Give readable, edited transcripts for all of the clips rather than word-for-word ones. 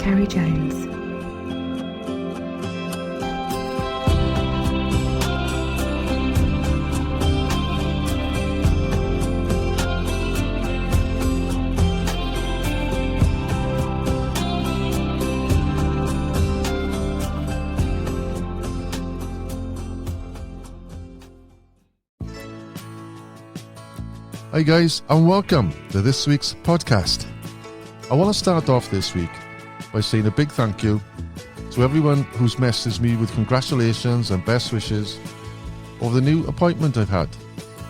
Kerry Jones. Hi guys, and welcome to this week's podcast. I want to start off this week by saying a big thank you to everyone who's messaged me with congratulations and best wishes over the new appointment I've had,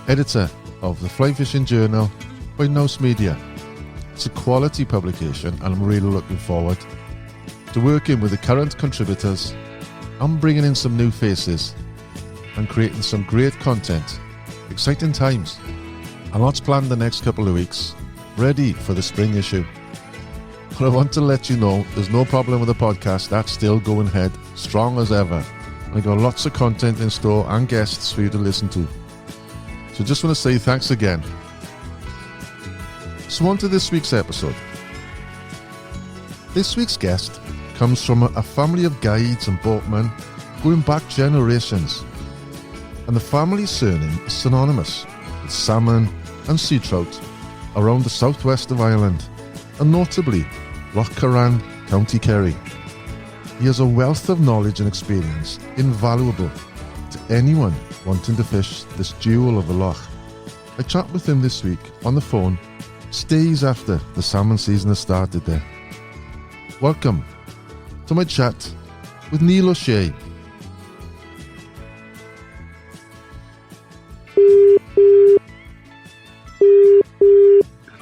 editor of the Fly Fishing Journal by Nous Media. It's a quality publication and I'm really looking forward to working with the current contributors and bringing in some new faces and creating some great content. Exciting times. And lots planned the next couple of weeks, ready for the spring issue. But I want to let you know there's no problem with the podcast, that's still going ahead, strong as ever. I got lots of content in store and guests for you to listen to. So just want to say thanks again. So on to this week's episode. This week's guest comes from a family of guides and boatmen going back generations. And the family's surname is synonymous with salmon and sea trout around the southwest of Ireland, and notably Lough Currane, County Kerry. He has a wealth of knowledge and experience, invaluable to anyone wanting to fish this jewel of a loch. I chat with him this week on the phone, days after the salmon season has started there. Welcome to my chat with Neil O'Shea.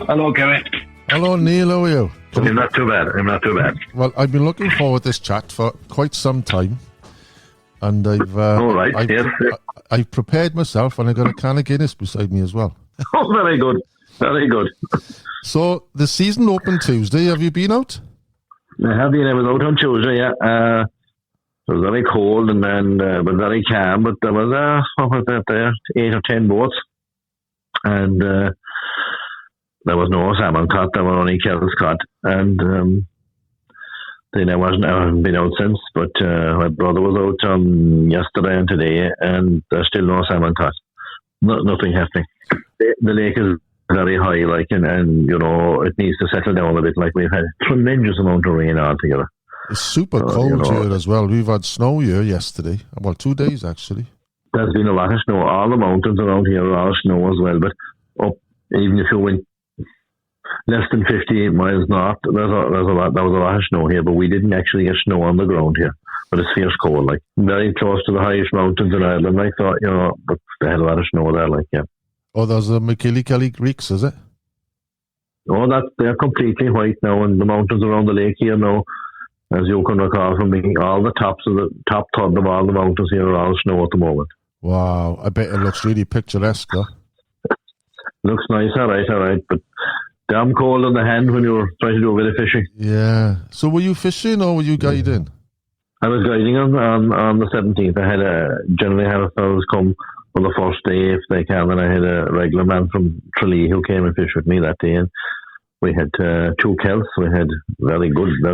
Hello, Kerry. Hello, Neil. How are you? I'm not too bad. Well, I've been looking forward to this chat for quite some time, and I've prepared myself, and I've got a can of Guinness beside me as well. Oh, very good. So the season opened Tuesday. Have you been out? I have been. I was out on Tuesday. Yeah. It was very cold and but very calm. But there was what was that there? 8 or 10 boats, and there was no salmon caught. There were only kelps caught, and I haven't been out since. But my brother was out yesterday and today, and there's still no salmon caught. Nothing happening. The lake is very high, and you know it needs to settle down a bit. Like we've had a tremendous amount of rain altogether. It's super cold here as well. We've had snow here yesterday. Well, 2 days actually. There's been a lot of snow. All the mountains around here are all snow as well. But up, even if you went less than 50 miles north, there was a lot of snow here, but we didn't actually get snow on the ground here. But it's fierce cold, like very close to the highest mountains in Ireland. I thought, but they had a lot of snow there, yeah. Oh, there's the McKillykelly Creeks, is it? Oh, they're completely white now, and the mountains around the lake here now, as you can recall from me, all the top third of all the mountains here are all snow at the moment. Wow, I bet it looks really picturesque, though. Looks nice, all right, but damn cold on the hand when you were trying to do a bit of fishing. Yeah. So were you fishing or were you guiding? I was guiding on the 17th. I generally had fellows come on the first day if they can, and I had a regular man from Tralee who came and fished with me that day, and we had 2 kelts. We had very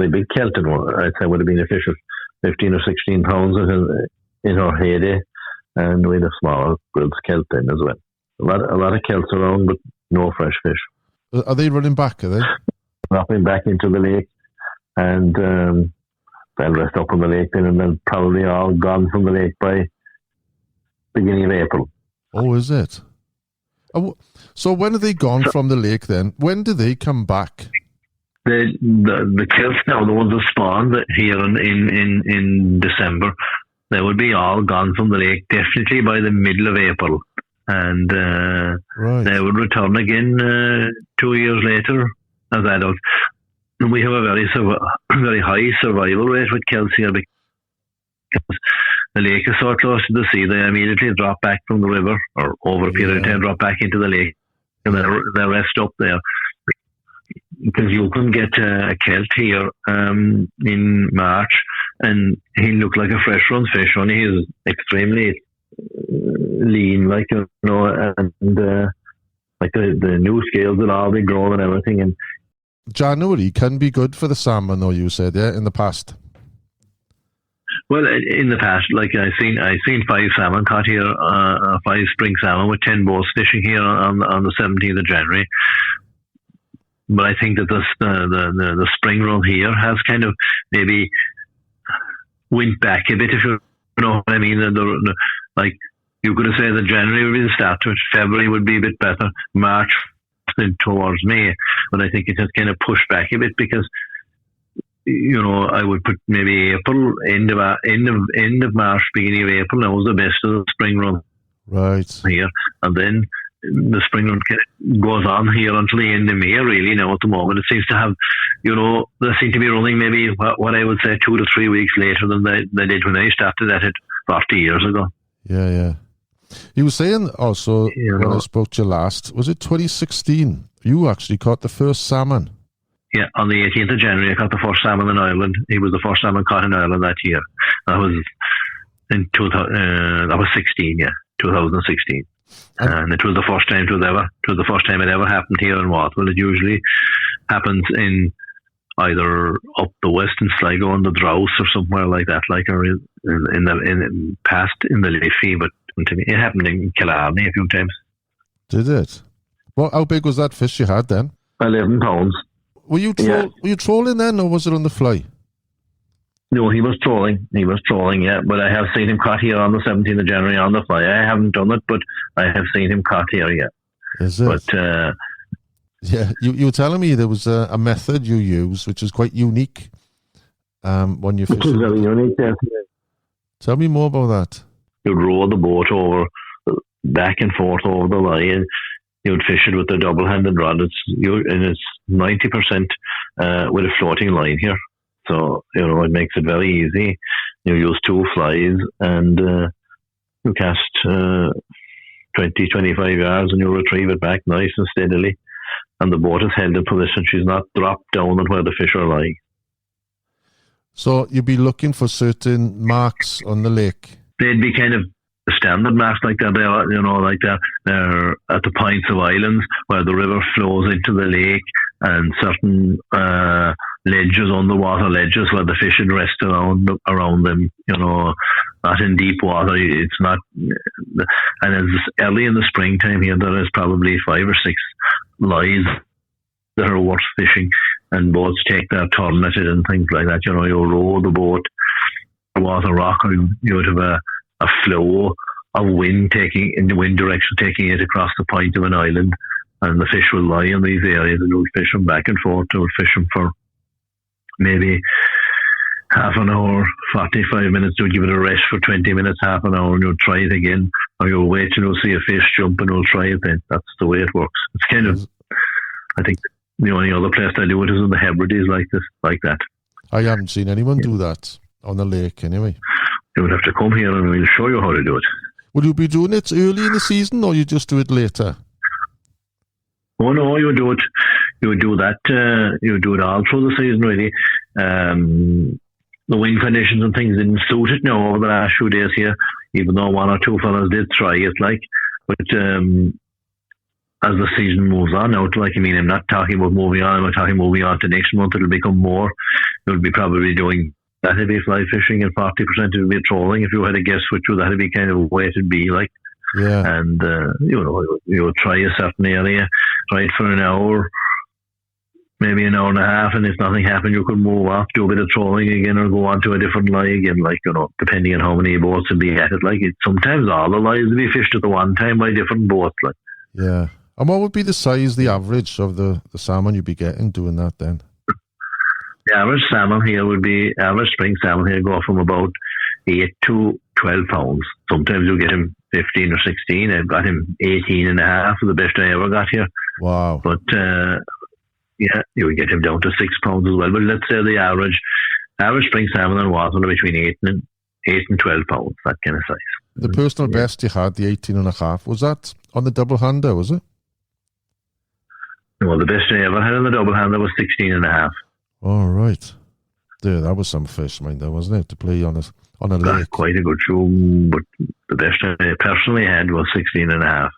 big kelt in one. I'd say would have been a fish of 15 or 16 pounds in our heyday, and we had a small grilled kelt then as well. A lot of kelts around, but no fresh fish. Are they running back, are they? Dropping back into the lake, and they'll rest up on the lake then, and they'll probably all gone from the lake by beginning of April. Oh, is it? So when are they gone from the lake then? When do they come back? The kelps now, the ones that spawned here in December, they would be all gone from the lake definitely by the middle of April. And they would return again 2 years later as adults. And we have a very high survival rate with kelps here because the lake is so close to the sea. They immediately drop back from the river, or over a period of time drop back into the lake, and they rest up there. Because you can get a kelt here in March, and he'll look like a fresh run fish, only he's extremely lean, and like the new scales will all be grown and everything, and January can be good for the salmon, though, you said, yeah, in the past. Well, in the past, like I seen 5 salmon caught here, 5 spring salmon with 10 boats fishing here on the 17th of January. But I think that the spring run here has kind of maybe went back a bit, if you know what I mean. Like you could have said that January would be the start to it, February would be a bit better, March towards May, but I think it has kind of pushed back a bit because, you know, I would put maybe April, end of March, beginning of April. That was the best of the spring run, right here, and then the spring run kind of goes on here until the end of May. Really, now at the moment, it seems to have, you know, they seem to be running maybe what I would say 2 to 3 weeks later than they did when I started at it 40 years ago. Yeah. You were saying also, when I spoke to you last, was it 2016? You actually caught the first salmon. Yeah, on the 18th of January, I caught the first salmon in Ireland. He was the first salmon caught in Ireland that year. That was in 2016. Yeah, 2016. And it was the first time it ever happened here in Waterville. It usually happens in either up the west in Sligo on the Drouse or somewhere like that, like or in the Liffey, but it happened in Killarney a few times. Did it? Well, how big was that fish you had then? 11 pounds. Were you trolling then, or was it on the fly? No, he was trolling. Yeah. But I have seen him caught here on the 17th of January on the fly. I haven't done it, but I have seen him caught here, yeah. Is it? But, yeah, you were telling me there was a method you use, which is quite unique when you fish. It is very unique, yes. Tell me more about that. You'd row the boat over, back and forth over the line. You'd fish it with a double-handed rod. It's 90% with a floating line here. So, you know, it makes it very easy. You use 2 flies and you cast 20, 25 yards and you retrieve it back nice and steadily. And the boat is held in position. She's not dropped down on where the fish are lying. So you'd be looking for certain marks on the lake? They'd be kind of standard marks like that. They're at the points of islands where the river flows into the lake, and certain ledges, underwater ledges, where the fish would rest around them. You know, not in deep water. It's not. And it's early in the springtime here. There is probably 5 or 6 lies that are worth fishing, and boats take their turn at it and things like that. You know, you row the boat towards a rock, or you would have a flow of wind in the wind direction, taking it across the point of an island, and the fish will lie in these areas, and you'll fish them back and forth. You'll fish them for maybe half an hour, 45 minutes. You'll give it a rest for 20 minutes, half an hour, and you'll try it again, or you'll wait till you'll see a fish jump and you'll try it then. That's the way it works. It's kind of, I think the only other place I do it is in the Hebrides like that. I haven't seen anyone do that on the lake anyway. You would have to come here and we'll show you how to do it. Will you be doing it early in the season, or you just do it later? Oh no, you do it. You do that. You do it all through the season, really. The wind conditions and things didn't suit it now over the last few days here, even though 1 or 2 fellas did try it, like. But as the season moves on out, like, I mean, I'm not talking about moving on. I'm talking moving on to next month. It'll become more. You'll be probably doing. That'd be fly fishing, and 40% would be trolling. If you had to guess which would that'd be kind of a way it'd be like. Yeah. And you know, you'll try a certain area, try it for an hour, maybe an hour and a half, and if nothing happened, you could move off, do a bit of trolling again, or go on to a different lie again. Like, you know, depending on how many boats would be at it. Like, sometimes all the lies would be fished at the one time by different boats. Like. Yeah. And what would be the size, the average of the salmon you'd be getting doing that then? The average salmon here would be, average spring salmon here go from about 8 to 12 pounds. Sometimes you'll get him 15 or 16. I've got him 18 and a half, the best I ever got here. Wow. But, yeah, you would get him down to 6 pounds as well. But let's say the average spring salmon in Waterville between 8 and 12 pounds, that kind of size. The personal best you had, the 18 and a half, was that on the double hander, was it? Well, the best I ever had on the double hander was 16 and a half. All right. There, that was some fish, mind that, wasn't it? To play on a lake. Quite a good show, but the best I personally had was 16 and a half.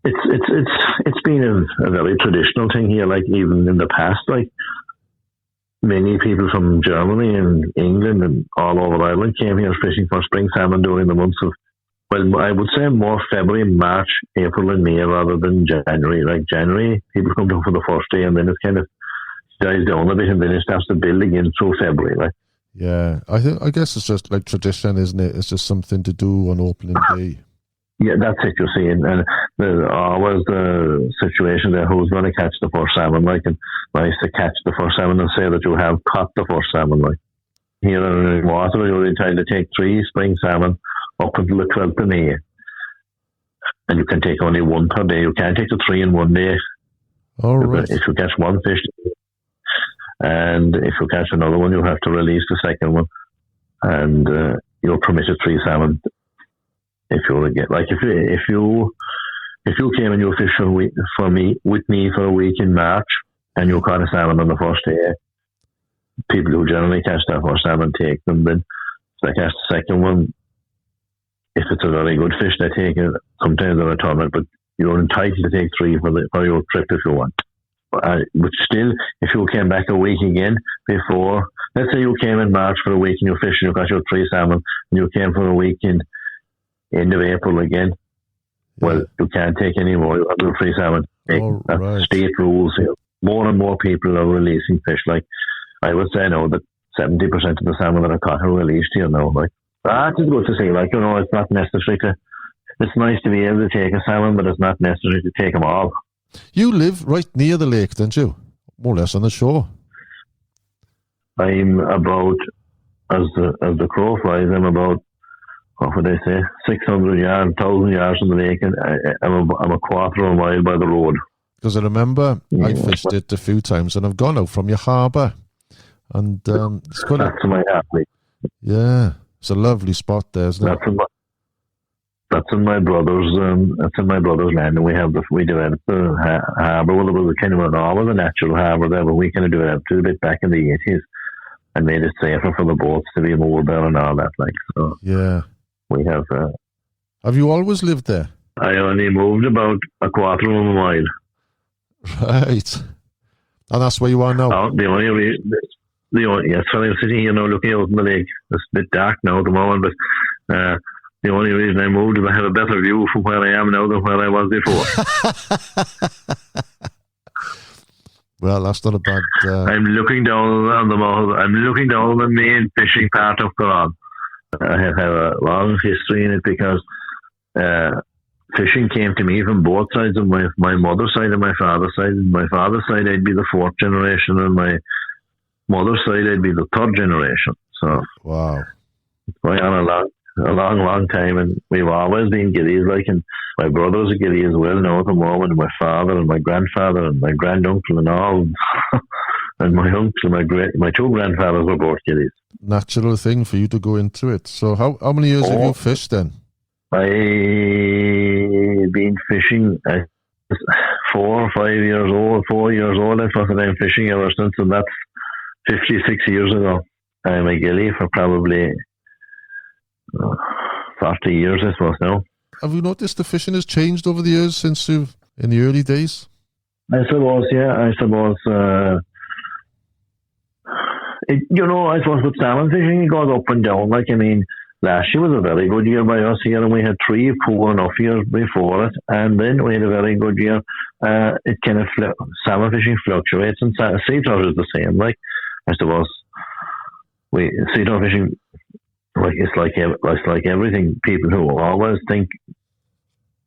it's been a very traditional thing here. Like even in the past, like many people from Germany and England and all over Ireland came here fishing for spring salmon during the months of, well, I would say more February, March, April, and May rather than January. Like January, people come down for the first day, and then it kind of dies down a bit, and then it starts to build again through February. Like, yeah, I guess it's just like tradition, isn't it? It's just something to do on opening day. Yeah, that's it. You see, and there's always the situation there: who's going to catch the first salmon? Like, and nice to catch the first salmon and say that you have caught the first salmon. Like here in Waterville, you're entitled to take 3 spring salmon up until the 12th of May. And you can take only 1 per day. You can't take the 3 in one day. All right. If you catch one fish, and if you catch another one, you have to release the second one. And you're permitted 3 salmon. If you were to get, like, if you came and you fished with me for a week in March, and you caught a salmon on the first day, people who generally catch that first salmon take them. Then if they catch the second one, if it's a very good fish, they take it. Sometimes they're a tournament, but you're entitled to take 3 for your trip if you want. But still, if you came back a week again before, let's say you came in March for a week and you fished and you got your 3 salmon, and you came for a week in end of April again, well, you can't take any more. You have your 3 salmon. That's right. State rules here. More and more people are releasing fish. Like, I would say now that 70% of the salmon that are caught are released here now. Like, that's good to say. Like, it's not necessary to. It's nice to be able to take a salmon, but it's not necessary to take them all. You live right near the lake, don't you? More or less on the shore. I'm about, as the crow flies, I'm about, what would I say, 600 yards, 1,000 yards from the lake, and I'm a quarter of a mile by the road. Because I remember I fished it a few times, and I've gone out from your harbour, and it's quite. That's my harbour. Yeah, it's a lovely spot there, isn't it? That's in my brother's. That's in my brother's land, and we developed the harbour. Well, it was kind of always a natural harbour there, but we kind of developed it a bit back in the 80s, and made it safer for the boats to be moored there and all that. Like, so. Yeah. We have. Have you always lived there? I only moved about a quarter of a mile. Right. And that's where you are now? Oh, yes, so I'm sitting here now looking out on the lake. It's a bit dark now at the moment, but the only reason I moved is I have a better view from where I am now than where I was before. Well, that's not a bad... I'm looking down on the mouth. I'm looking down the main fishing part of Currane. I have a long history in it because fishing came to me from both sides of my mother's side and my father's side. My father's side, I'd be the 4th generation, and my mother's side, I'd be the 3rd generation. So, wow, it's going on a long time, and we've always been gillies. Like, and my brother's a gilly as well now at the moment. And my father and my grandfather and my granduncle and all, and my uncle, my 2 grandfathers were both gillies. Natural thing for you to go into it. So how many years have you fished then? I've been fishing 4 or 5 years old, 4 years old. I thought that I'm fishing ever since, and that's 56 years ago. I'm a gilly for probably 40 years, I suppose now. Have you noticed the fishing has changed over the years since in the early days? I suppose, yeah. I suppose with salmon fishing, it goes up and down. Like, I mean, last year was a very good year by us here, and we had 3 poor enough years before it, and then we had a very good year. It kind of salmon fishing fluctuates, and sea trout is the same. Like, I suppose sea trout fishing, like it's like everything. People who always think,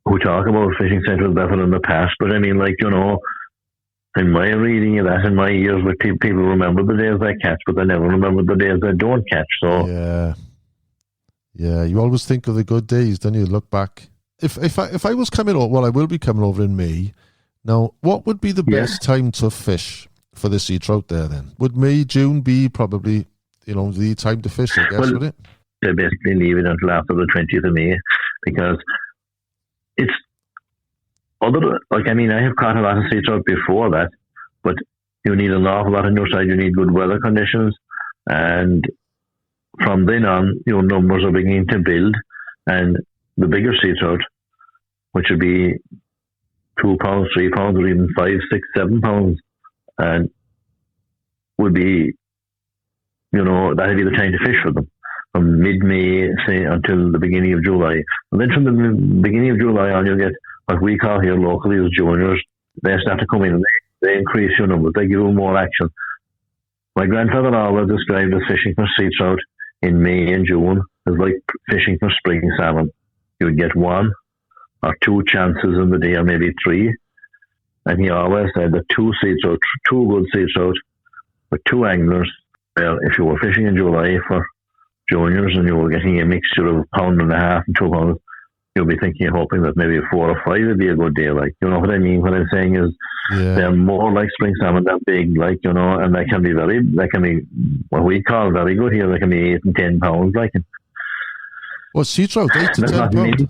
who talk about fishing centres better than the past, but I mean, like, in my reading of that, in my years, with people remember the days they catch, but they never remember the days they don't catch. So yeah, you always think of the good days, then you look back. If I was coming over, well, I will be coming over in May. Now, what would be the best time to fish for the sea trout there then? Would May, June be probably, the time to fish, I guess, would it? They basically leave it until after the 20th of May, because it's I have caught a lot of sea trout before that, but you need an awful lot on your side. You need good weather conditions, and from then on, your numbers are beginning to build, and the bigger sea trout, which would be £2, £3, or even £5, £6, £7, and would be, that'd be the time to fish for them. From mid-May, say, until the beginning of July. And then from the beginning of July on, you'll get what we call here locally as juniors. They start to come in and they increase your numbers. They give you more action. My grandfather always described as fishing for sea trout in May and June as like fishing for spring salmon. You would get 1 or 2 chances in the day, or maybe 3. And he always said that 2 good sea trout with 2 anglers. Well, if you were fishing in July for juniors and you were getting a mixture of £1.5 and £2, you'll be thinking, hoping that maybe 4 or 5 would be a good day. Like, you know what I mean? What I'm saying is, they're more like spring salmon than big, like, and they can be what we call very good here. They can be 8 and £10, like. What, sea trout, 8 to £10?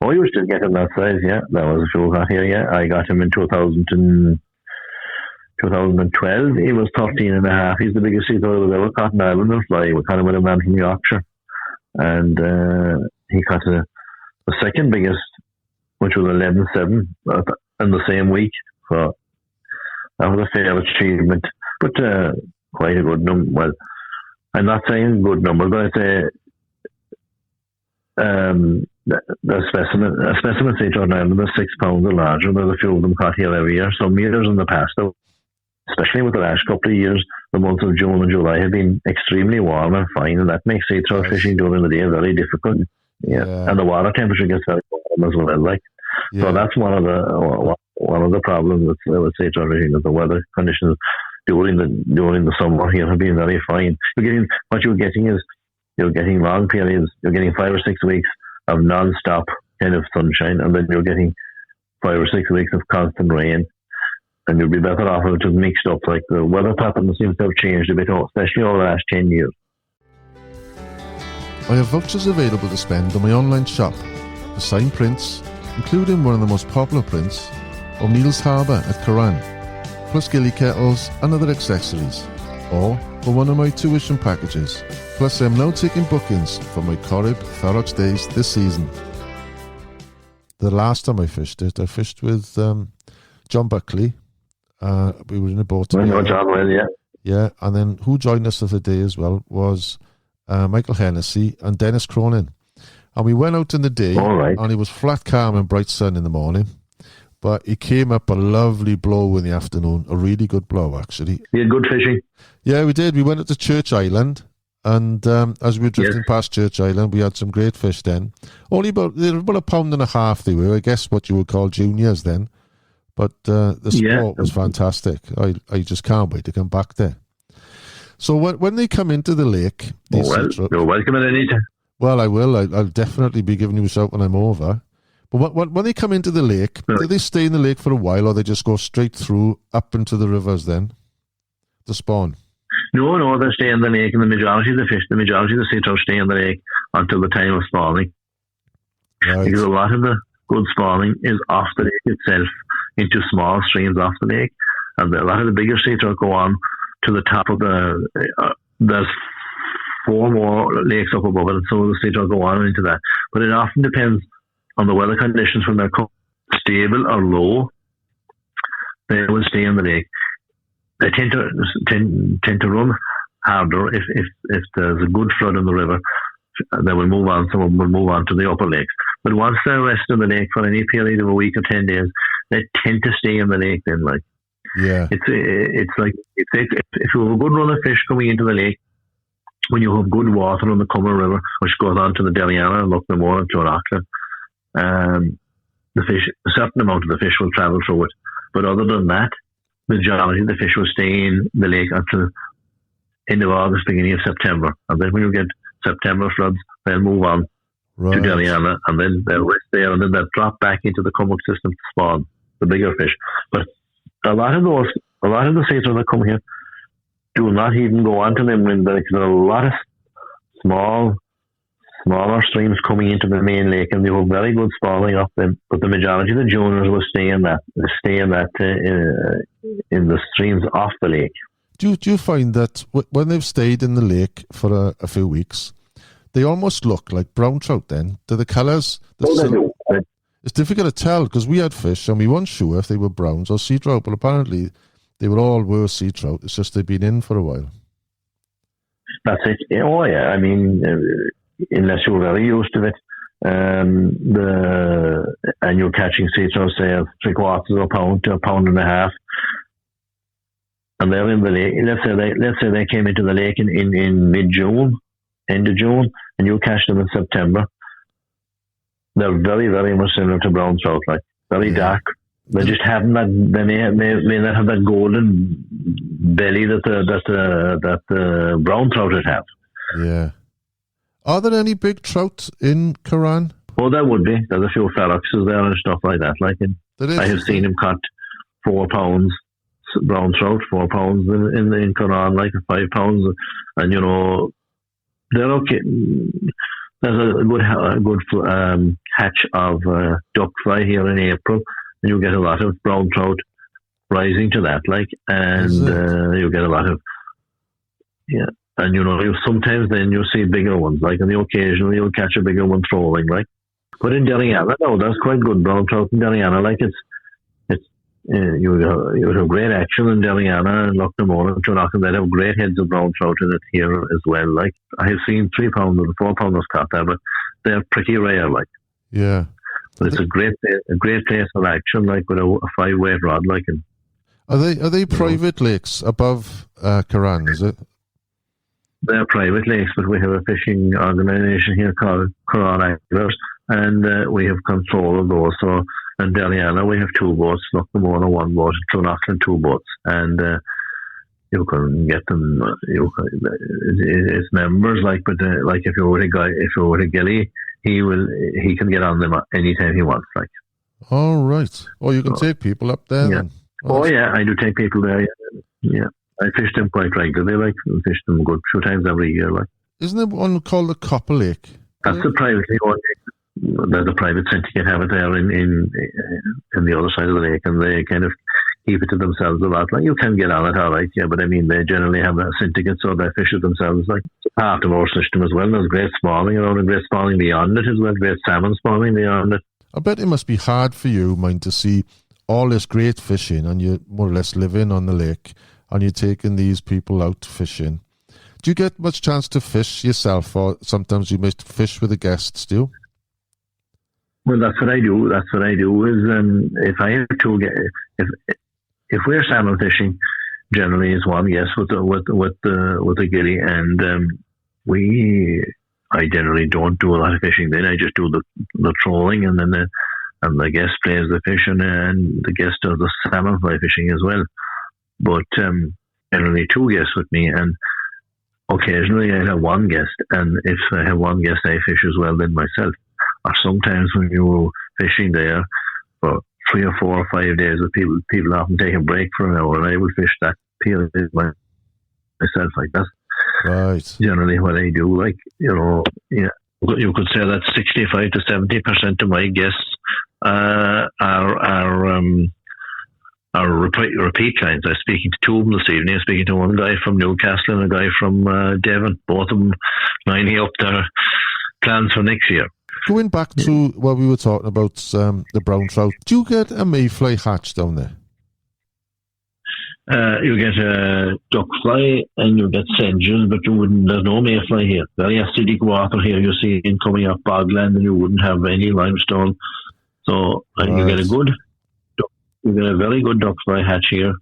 Oh, you were still getting that size, yeah. That was a few got here, yeah. I got him in 2012. He was 13.5. He's the biggest sea trout ever caught in Ireland and fly. We caught him with a man from Yorkshire. And he caught the second biggest, which was 11.7 in the same week. So that was a fair achievement. But quite a good number. Well, I'm not saying good number, but I'd say the specimen sea trout in Ireland is 6 pounds or larger. There's a few of them caught here every year. Some years in the past, though, especially with the last couple of years, the months of June and July have been extremely warm and fine, and that makes sea trout fishing during the day very difficult. Yeah. And the water temperature gets very warm as well. Like, so that's one of the problems with sea trout fishing, that the weather conditions during the summer here have been very fine. You're getting long periods. You're getting 5 or 6 weeks of non-stop kind of sunshine, and then you're getting 5 or 6 weeks of constant rain. And you'll be better off if it's just mixed up. Like, the weather pattern seems to have changed a bit, especially over the last 10 years. I have vouchers available to spend on my online shop for signed prints, including one of the most popular prints, O'Neill's Harbour at Currane, plus gilly kettles and other accessories, or for one of my tuition packages. Plus, I'm now taking bookings for my Corrib Ferox days this season. The last time I fished it, I fished with John Buckley. We were in a boat together. John well, yeah. Yeah, and then who joined us for the day as well was Michael Hennessy and Dennis Cronin. And we went out in the day, and it was flat calm and bright sun in the morning. But it came up a lovely blow in the afternoon, a really good blow, actually. You had good fishing? Yeah, we did. We went up to Church Island, and as we were drifting past Church Island, we had some great fish then. They were about £1.5 pounds they were, I guess what you would call juniors then. But the sport was fantastic. I just can't wait to come back there. So when they come into the lake... you're welcome at any time. Well, I will. I'll definitely be giving you a shout when I'm over. But when they come into the lake, do they stay in the lake for a while, or they just go straight through up into the rivers then to spawn? No, they stay in the lake, and the majority of the sea trout stay in the lake until the time of spawning. Right. Because a lot of the good spawning is off the lake itself, into small streams off the lake, and a lot of the bigger sea trout go on to the top of there's 4 more lakes up above it, and so the sea trout go on into that. But it often depends on the weather conditions. When they're stable or low, they will stay in the lake. They tend to run harder if there's a good flood in the river. They will move on. Some of them will move on to the upper lakes. But once they're resting in the lake for any period of a week or 10 days, they tend to stay in the lake. Then, like, it's like if you have a good run of fish coming into the lake, when you have good water on the Cumber River, which goes on to the Deliana and Loughnamore and Tuarachlan, a certain amount of the fish will travel through it. But other than that, the majority of the fish will stay in the lake until end of August, beginning of September. And then when you get September floods, they'll move on to Deliana, and then they'll rest there, and then they'll drop back into the Cumber system to spawn the bigger fish. But a lot of the sea trout that come here do not even go on to them when there's a lot of smaller streams coming into the main lake, and they have very good spawning off them. But the majority of the juniors will stay in the streams off the lake. Do you find that when they've stayed in the lake for a few weeks, they almost look like brown trout then? Do the colours... They do. It's difficult to tell because we had fish and we weren't sure if they were browns or sea trout, but apparently they were sea trout. It's just they've been in for a while. That's it. Oh yeah, I mean, unless you're very used to it, and you're catching sea trout, say, of 3/4 of a pound to a pound and a half, and they're in the lake. Let's say they came into the lake in mid-June, end of June, and you catch them in September. They're very, very much similar to brown trout, like very dark. They just haven't that. They may not have that golden belly that the brown trout would have. Yeah. Are there any big trout in Currane? Oh, there would be. There's a few feroxes there and stuff like that. Like I have seen him cut 4 pounds brown trout, 4 pounds in Currane, like 5 pounds, and they're okay. There's a good hatch of duck fly here in April, and you get a lot of brown trout rising to that, like, and you get a lot of and sometimes then you see bigger ones, like, and occasionally you'll catch a bigger one throwing, like. But in Derryana, that's quite good brown trout in Derryana, like you have great action in Derryana and Lough Currane and Trout, and they have great heads of brown trout in it here as well. Like, I have seen 3 pounders and 4 pounders caught there, but they're pretty rare. Like, yeah, but it's a great place of action, like with a 5-weight rod. Like, and are they private lakes above Currane? Is it? They're private lakes, but we have a fishing organisation here called Currane Anglers, and we have control of those. So. In Derryana, we have 2 boats, Lough Currane 1 boat, Trout 2 boats, and you can get them. It's members, like, but like if you're with a gilly, he can get on them anytime he wants, like. All right. Oh, you can take people up there. Yeah. Then. Oh yeah, I do take people there. Yeah, I fish them quite regularly. Like, I fish them a good few times every year. Like, isn't there one called the Copper Lake? That's the privately owned. There's a private syndicate have it there in the other side of the lake, and they kind of keep it to themselves a lot. Like, you can get on it all right, yeah, but I mean, they generally have a syndicate, so they fish it themselves. Like, it's part of our system as well. There's great spawning around and great spawning beyond it as well, great salmon spawning beyond it. I bet it must be hard for you, mind, to see all this great fishing, and you're more or less living on the lake, and you're taking these people out fishing. Do you get much chance to fish yourself, or sometimes you must fish with the guests, do you? Well, that's what I do. That's what I do is if I have to get if we're salmon fishing, generally is one guest with the gilly, and I generally don't do a lot of fishing. Then I just do the trolling, and then the guest plays the fish, and the guest does the salmon fly fishing as well. But generally 2 guests with me, and occasionally I have 1 guest, and if I have 1 guest, I fish as well then myself. Or sometimes when you're fishing there for 3 or 4 or 5 days, with people often take a break for an hour, and I will fish that period myself. Like, that's right. Generally what I do. Like, you could say that 65 to 70% of my guests are repeat clients. I'm speaking to 2 of them this evening. I'm speaking to one guy from Newcastle and a guy from Devon. Both of them lining up their plans for next year. Going back to what we were talking about, the brown trout, do you get a mayfly hatch down there? You get a duck fly and you get sedges, but there's no mayfly here. Very acidic water here. You see it coming up bogland, and you wouldn't have any limestone. So you get a very good duck fly hatch here,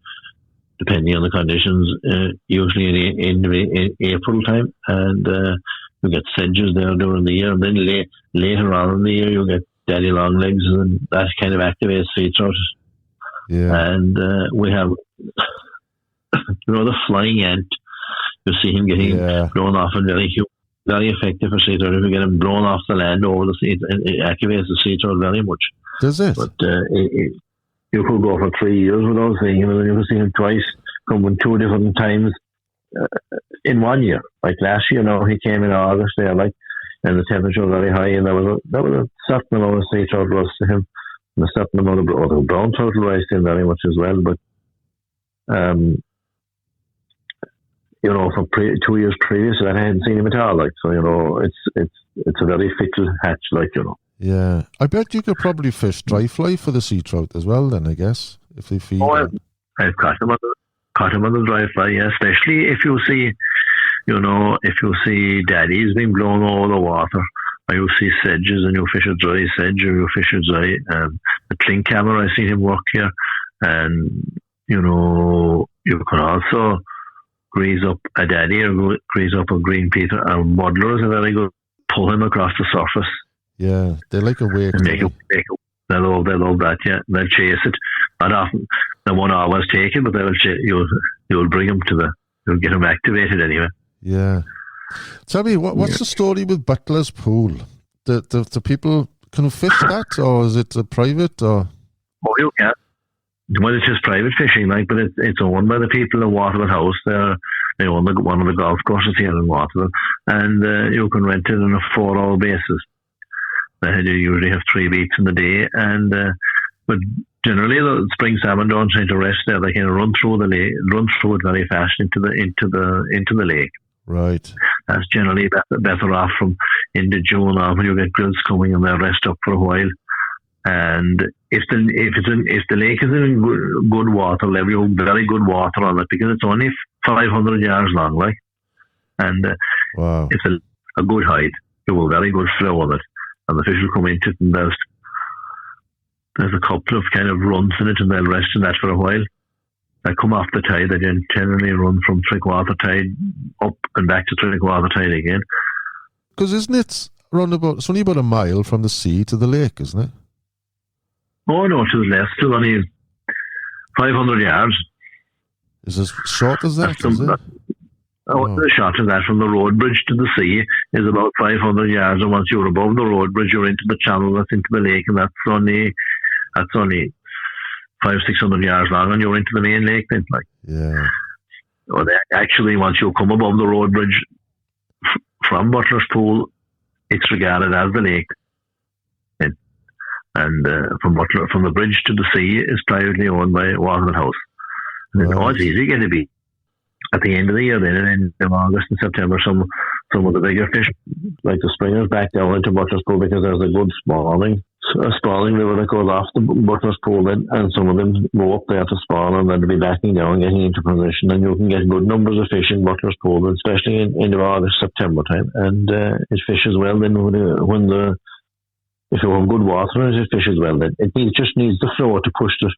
depending on the conditions. Usually in April time, and you get sedges there during the year, and then later on in the year you get daddy long legs, and that kind of activates sea trout. Yeah. And we have, the flying ant. You see him getting blown off, and very effective for sea trout. If you get him blown off the land over the sea, it activates the sea trout very much. Does it? But you could go for 3 years without seeing him, and then you could see him twice, coming 2 different times in 1 year. Like last year, he came in August there, like, and the temperature was very high, and there was a certain amount of sea trout rose to him, and a certain amount of brown trout rose to him very much as well. But for 2 years previous to that, I hadn't seen him at all. Like, so, it's a very fickle hatch, like, Yeah. I bet you could probably fish dry fly for the sea trout as well then, I guess, if they feed. Oh, I've caught them on the dry fly, yeah. Especially if you see, if you see daddies being blown over the water, or you see sedges and you fish a dry sedge, or you fish a dry, the clink camera, I see him work here, and, you can also grease up a daddy or grease up a green peter, and muddler is a very good, pull him across the surface. Yeah, they like a wake. They love that, yeah. They'll chase it. Not often, they won't always take it, but you'll bring them you'll get them activated anyway. Yeah. Tell me, what's the story with Butler's Pool? The people can fish that, or is it a private? Or? Oh, you can. Well, it's just private fishing, but it's owned by the people in Waterville House. They own one of the golf courses here in Waterville, and you can rent it on a 4-hour basis. You usually have 3 beats in the day, and but generally the spring salmon don't try to rest there. They can run through it very fast into the lake. Right. That's generally better off from into June on, when you get grills coming and they'll rest up for a while. And if the lake is in good water level, you have very good water on it, because it's only 500 yards long, and wow. It's a good height. You have a very good flow on it, and the fish will come into it, and there's a couple of kind of runs in it, and they'll rest in that for a while. They come off the tide. They generally run from Trickwater tide up and back to Trickwater tide again. Because isn't it it's only about a mile from the sea to the lake, isn't it? Oh no, it's less. It's only 500 yards. Is it as short as that? The short of that from the road bridge to the sea is about 500 yards, and once you're above the road bridge, you're into the channel that's into the lake, and that's only 500-600 yards long, and you're into the main lake then. Yeah. Well, actually, once you come above the road bridge from Butler's Pool, it's regarded as the lake. And from the bridge to the sea is privately owned by Waterville House. And it's easy going to be. At the end of the year, then in August and September, some of the bigger fish, like the springers, back down into Butler's Pool, because there's a good spawning river that goes off the Butler's Pool then, and some of them go up there to spawn, and then they'll be backing down, getting into position, and you can get good numbers of fish in Butler's Pool, especially in August, September time. And it fishes well then if you have good water, it fishes well then. It just needs the flow to push it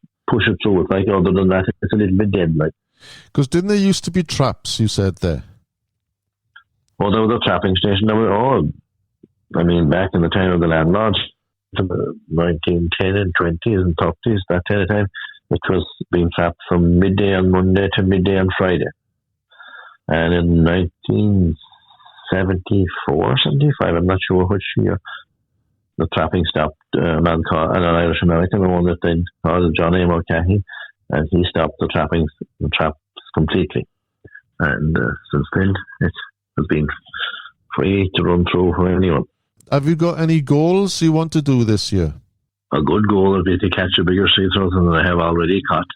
through it. Other than that, it's a little bit dead. Because didn't there used to be traps, you said there? Oh, there was a trapping station. Back in the time of the landlords, 1910 and 20s and 30s, that kind of time, it was being trapped from midday on Monday to midday on Friday. And in 1974, 75, I'm not sure which year, the trapping stopped. A man called an Irish American, the one that then called Johnny Mulcahy, and he stopped the traps completely. And since then, it has been free to run through for anyone. Have you got any goals you want to do this year? A good goal would be to catch a bigger sea trout than I have already caught.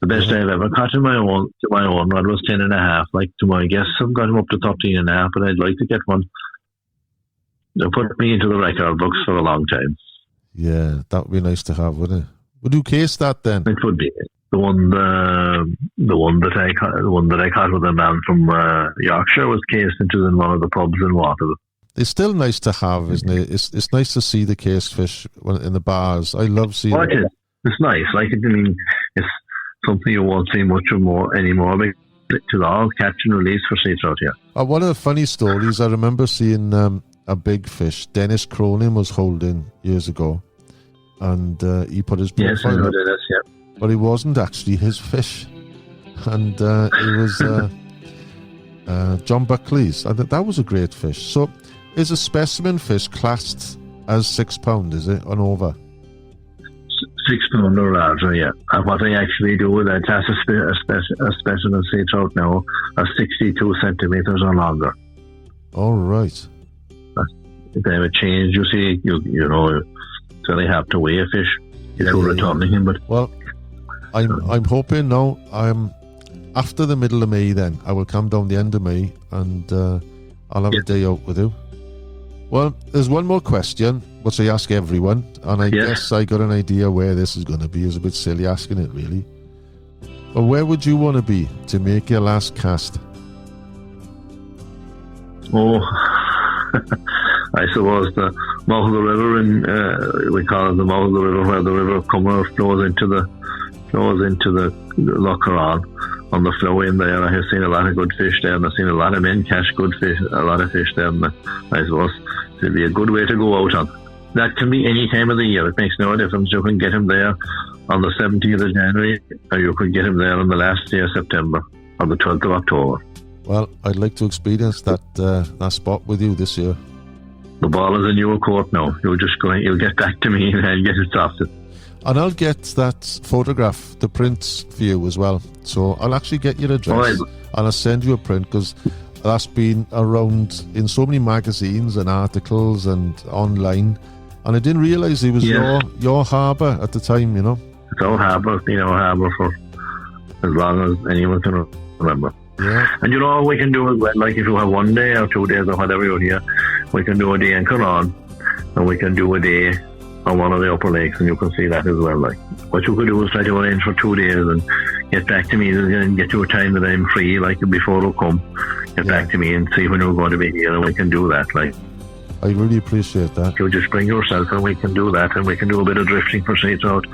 The best I've ever caught in my own rod was 10.5. To my guess, I've got him up to 13.5, but I'd like to get one. They'll put me into the record books for a long time. Yeah, that would be nice to have, wouldn't it? Would you case that then? It would be. The one that I caught with a man from Yorkshire was cased into one of the pubs in Waterville. It's still nice to have, isn't it? It's nice to see the cased fish in the bars. I love seeing it. It's nice. It's something you won't see much anymore. But it's all catch and release for sea trout here. One of the funny stories, I remember seeing a big fish Dennis Cronin was holding years ago, and he put his profile up. Dennis, yeah. But it wasn't actually his fish, and it was John Buckley's. I think that was a great fish. So, is a specimen fish classed as £6, is it, and over? 6 pound or larger, yeah. And what I actually do is I class a specimen sea trout now as 62 centimetres or longer. All right. If they have a change, you see, you know, it's very hard to weigh a fish if you're returning him. But well, I'm hoping now. After the middle of May, then I will come down the end of May, and I'll have a day out with you. Well, there's one more question, which I ask everyone, and I Yes. guess I got an idea where this is going to be. It's a bit silly asking it, really. But where would you want to be to make your last cast? Oh, I suppose the mouth of the river, and we call it the mouth of the river, where the river Cummer flows into the Lough Currane. On the flow in there, I have seen a lot of good fish there, and I've seen a lot of men catch good fish, a lot of fish there, and I suppose it'd be a good way to go out on. That can be any time of the year. It makes no difference. You can get him there on the 17th of January, or you could get him there on the last day of September, or the 12th of October. Well, I'd like to experience that spot with you this year. The ball is in your court now. You'll get back to me and I'll get it sorted. And I'll get that photograph, the prints for you as well. So I'll actually get your address and I'll send you a print, because that's been around in so many magazines and articles and online. And I didn't realise it was your harbour at the time, you know. It's our harbour. It's been our harbour for as long as anyone can remember. Yeah. And you know, we can do it well, like if you have 1 day or 2 days or whatever you're here, we can do a day in Currane, and we can do a day on one of the upper lakes, and you can see that as well. Like, what you could do is try to arrange for 2 days and get back to me and get you a time that I'm free, like before you come. Get back to me and see when you're going to be here, and we can do that. Like, I really appreciate that. You just bring yourself, and we can do that, and we can do a bit of drifting for sea trout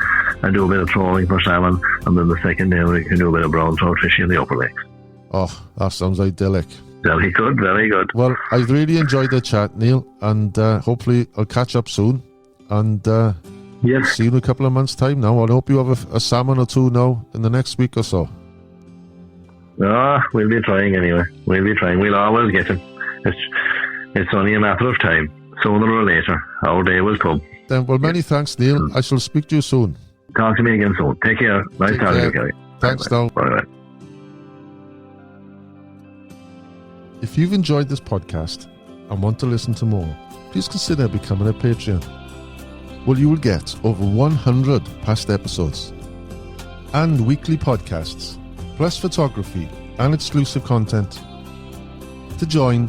and do a bit of trawling for salmon, and then the second day we can do a bit of brown trout fishing in the upper lakes. Oh, that sounds idyllic. Very good, very good. Well, I really enjoyed the chat, Neil, and hopefully I'll catch up soon. And Yes. see you in a couple of months' time now. I hope you have a salmon or two now in the next week or so. We'll be trying anyway. We'll be trying. We'll always get him. It's only a matter of time. Sooner or later, our day will come. Then, well, many thanks, Neil. I shall speak to you soon. Talk to me again soon. Take care. Nice talking to you, Kerry. Thanks, now. Bye-bye. If you've enjoyed this podcast and want to listen to more, please consider becoming a Patreon. Well, you will get over 100 past episodes and weekly podcasts, plus photography and exclusive content. To join,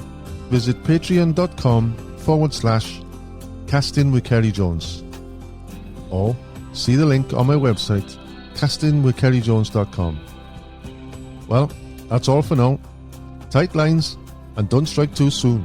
visit patreon.com/casting with Kerry Jones, or see the link on my website, castingwithkerryjones.com. Well, that's all for now. Tight lines and don't strike too soon.